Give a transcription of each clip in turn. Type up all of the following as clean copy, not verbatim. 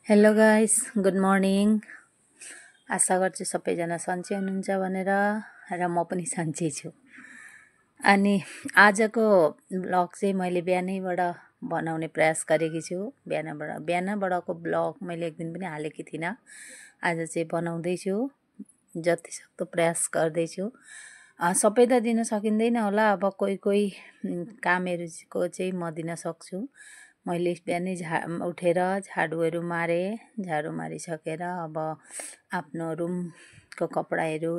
Hello guys, good morning. आशा गर्छु सबैजना सन्चै हुनुहुन्छ भनेर र म पनि सन्चै छु। अनि आजको ब्लग चाहिँ मैले बिहानैबाट बनाउने प्रयास गरेकी छु। बिहानबाटको ब्लग मैले एक दिन पनि हालेकी थिइनँ। आज चाहिँ बनाउँदैछु, जतिसक्दो प्रयास गर्दैछु। सबै त दिन सकिँदैन होला, अब कोही कामहरूको चाहिँ म दिन सक्छु। मैले बिहानै उठेर झाडुहरू मारे, झाडु मारिसकेर अब आफ्नो रुमको कपडाहरू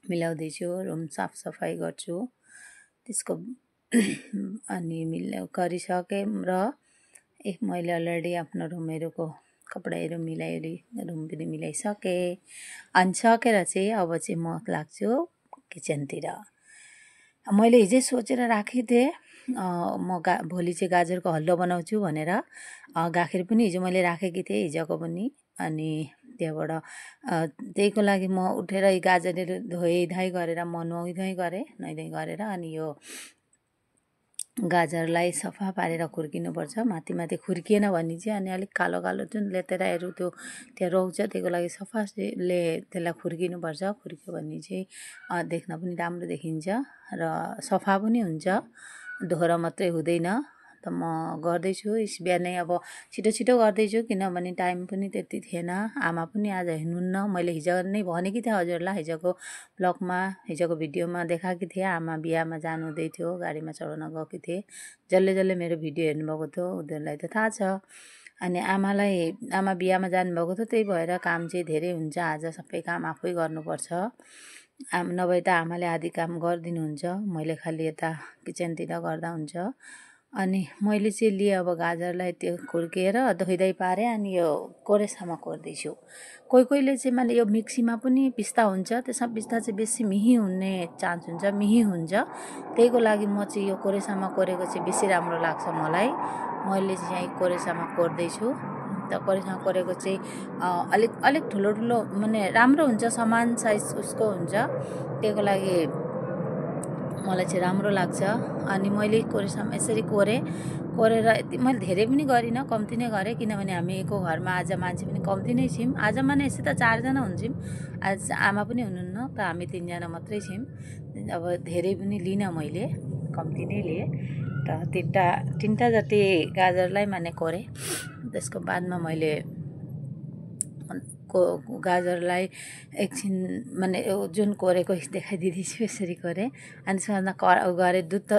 मिलाउँदैछु, रुम साफसफाइ गर्छु। त्यसको अनि गरिसकेँ र मैले अलरेडी आफ्नो रुमहरूको कपडाहरू रुम पनि मिलाइसकेँ। अनि सकेर चाहिँ अब चाहिँ म लाग्छु किचनतिर। मैले हिजै सोचेर राखेको थिएँ भोलि चाहिँ गाजरको हलुवा बनाउँछु भनेर। गाखिर पनि हिजो मैले राखेकी थिएँ, हिजोको पनि। अनि त्यहाँबाट त्यहीको लागि म उठेर गाजरहरू धोइधाइ गरेर नुहाइ गरेर अनि यो गाजरलाई सफा पारेर खुर्किनुपर्छ। माथि खुर्किएन भने चाहिँ अनि अलिक कालो जुन लेतेराहरू त्यहाँ रहन्छ, त्यसको लागि सफाले त्यसलाई खुर्किनुपर्छ। खुर्क्यो भने चाहिँ देख्न पनि राम्रो देखिन्छ र सफा पनि हुन्छ, दोहोरो मात्रै हुँदैन। त म गर्दैछु बिहानै। अब छिटो गर्दैछु किनभने टाइम पनि त्यति थिएन। आमा पनि आज हिँड्नुहुन्न। मैले हिजो नै भनेकी थिएँ हजुरलाई, हिजोको ब्लगमा, हिजोको भिडियोमा देखाएकी थिएँ। आमा बिहामा जानुहुँदै थियो, गाडीमा चढाउन गएकी थिएँ। जसले मेरो भिडियो हेर्नुभएको थियो उनीहरूलाई त थाहा छ। अनि आमा बिहामा जानुभएको थियो, त्यही भएर काम चाहिँ धेरै हुन्छ। आज सबै काम आफै गर्नुपर्छ। नभए त आमाले आधी काम गरिदिनुहुन्छ, मैले खालि यता किचनतिर गर्दा हुन्छ। अनि मैले चाहिँ लिएँ अब गाजरलाई, त्यो खुर्किएर धोइधाइ पारेँ। अनि यो कोरेसामा कोर्दैछु। कोहीले चाहिँ मैले यो मिक्सीमा पनि पिस्दा हुन्छ, त्यसमा पिस्दा चाहिँ बेसी मिही हुने चान्स हुन्छ, मिही हुन्छ। त्यहीको लागि म चाहिँ यो कोरेसामा कोरेको चाहिँ बेसी राम्रो लाग्छ मलाई। मैले चाहिँ यहाँ कोरेसामा कोर्दैछु। त कोरेसामा कोरेको चाहिँ अलिक ठुलो माने राम्रो हुन्छ, समान साइज उसको हुन्छ। त्यहीको लागि मलाई चाहिँ राम्रो लाग्छ। अनि मैले कोरेसामा यसरी कोरेर मैले धेरै पनि गरिनँ, कम्ती नै गरेँ। किनभने हामीको घरमा आज मान्छे पनि कम्ती नै छौँ। आज माने यसै त 4 जना हुन्छौँ। आज आमा पनि हुनुहुन्न, त हामी 3 जना मात्रै छौँ। अब धेरै पनि लिनँ, मैले कम्ती नै लिएँ। त तिनवटा जति गाजरलाई माने कोरेँ। त्यसको बादमा मैले गाजरलाई एकछिन माने जुन कोरेको देखाइदिँदैछु, यसरी कोरेँ। अनि त्यसमा गरेँ दुध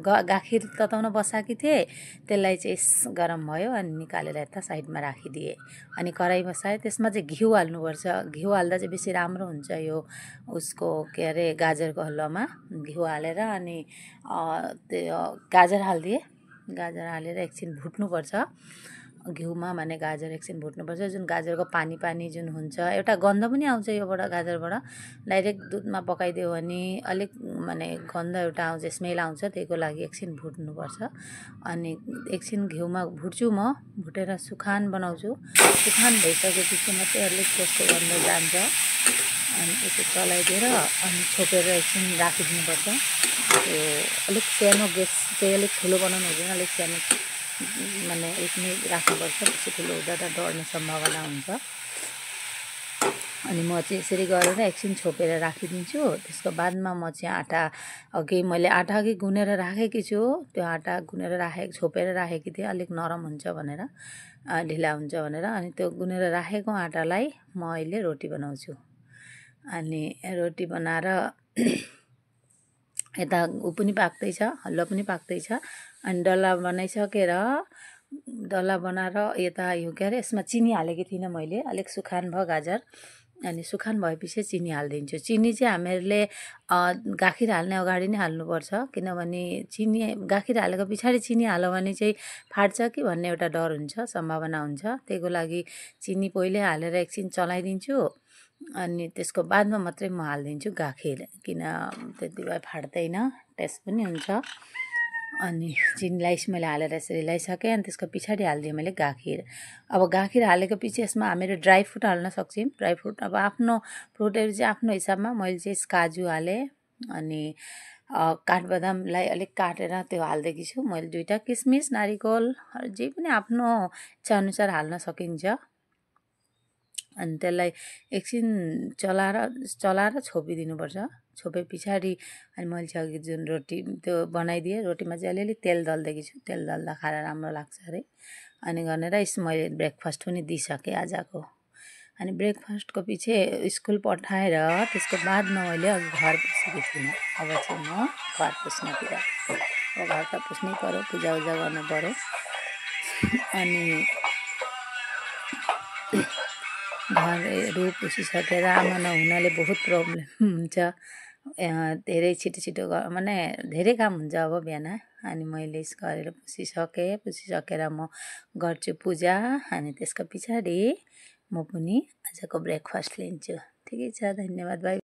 गाखिर तताउन बसाएकी थिएँ। त्यसलाई चाहिँ गरम भयो अनि निकालेर यता साइडमा राखिदिएँ। अनि कराई बसाएँ, त्यसमा चाहिँ घिउ हाल्नुपर्छ। घिउ हाल्दा चाहिँ बेसी राम्रो हुन्छ यो उसको गाजरको हलुवामा। घिउ हालेर अनि त्यो गाजर हालिदिएँ। गाजर हालेर एकछिन भुट्नुपर्छ घिउमा, माने गाजर एकछिन भुट्नुपर्छ। जुन गाजरको पानी जुन हुन्छ, एउटा गन्ध पनि आउँछ योबाट, गाजरबाट। डाइरेक्ट दुधमा पकाइदियो भने अलिक माने गन्ध एउटा आउँछ, स्मेल आउँछ। त्यहीको लागि एकछिन भुट्नुपर्छ। अनि एकछिन घिउमा भुट्छु म, भुटेर सुखान बनाउँछु। सुखान भइसकेपछि मात्रै अलिक त्यसको गन्ध जान्छ। अनि यसो चलाइदिएर अनि छोपेर एकछिन राखिदिनुपर्छ। त्यो अलिक सानो ग्यास चाहिँ अलिक ठुलो बनाउनु हुँदैन, अलिक सानो माने एकमै राख्नुपर्छ। बेसी ठुलो हुँदा त डढ्ने सम्भावना हुन्छ। अनि म चाहिँ यसरी गरेर एकछिन छोपेर राखिदिन्छु। त्यसको बादमा म चाहिँ मैले आटा अघि गुनेर राखेकी छु। त्यो आटा गुनेर छोपेर राखेकी थिएँ, अलिक नरम हुन्छ भनेर, ढिला हुन्छ भनेर। अनि त्यो गुनेर राखेको आटालाई म अहिले रोटी बनाउँछु। अनि रोटी बनाएर यता पनि पाक्दैछ, हलुवा पनि पाक्दैछ। अनि डल्ला बनाएर यता यसमा चिनी हालेकी थिइनँ मैले, अलिक सुखान भयो गाजर। अनि सुखान भएपछि चिनी हालिदिन्छु। चिनी चाहिँ हामीहरूले गाखिर हाल्ने अगाडि नै हाल्नुपर्छ। किनभने गाखिर हालेको पछाडि चिनी हाल्यो भने चाहिँ फाट्छ कि भन्ने एउटा डर हुन्छ, सम्भावना हुन्छ। त्यहीको लागि चिनी पहिले हालेर एकछिन चलाइदिन्छु। अनि त्यसको बादमा मात्रै म हालिदिन्छु गाखिर, किन त्यति भए फाट्दैन, टेस्ट पनि हुन्छ। अनि चिनीलाई मैले हालेर यसरी ल्याइसकेँ। अनि त्यसको पछाडि हालिदिएँ मैले गाखिर। अब गाखिर हालेको पछि यसमा हामीहरू ड्राई फ्रुट हाल्न सक्छौँ। ड्राई फ्रुट अब आफ्नो फ्रुटहरू चाहिँ आफ्नो हिसाबमा। मैले चाहिँ काजु हालेँ, अनि काठबदामलाई अलिक काटेर त्यो हाल्दैकी छु मैले। 2टा किसमिस नारिकल जे पनि आफ्नो इच्छाअनुसार हाल्न सकिन्छ। अनि त्यसलाई एकछिन चलाएर छोपिदिनुपर्छ। छोपे पछाडि अनि मैले चाहिँ अघि जुन रोटी त्यो बनाइदिएँ, रोटीमा चाहिँ अलिअलि तेल दल्दैकी छु। तेल दल्दा खाएर राम्रो लाग्छ अरे। अनि गरेर मैले ब्रेकफास्ट पनि दिइसकेँ आजको। अनि ब्रेकफास्टको पछि स्कुल पठाएर त्यसको बादमा मैले अघि घर पुसेकी थिइनँ। अब चाहिँ म घर पुस्नतिर। घर त पुस्नै पऱ्यो, पूजाउजा गर्नु पऱ्यो। अनि घरहरू पुसिसकेर आमा नहुनाले बहुत प्रब्लम हुन्छ। धेरै छिटो माने धेरै काम हुन्छ अब बिहान। अनि मैले गरेर पुसिसकेर म गर्छु पूजा। अनि त्यसको पछाडि म पनि आजको ब्रेकफास्ट लिन्छु। ठिकै छ, धन्यवाद, बाई।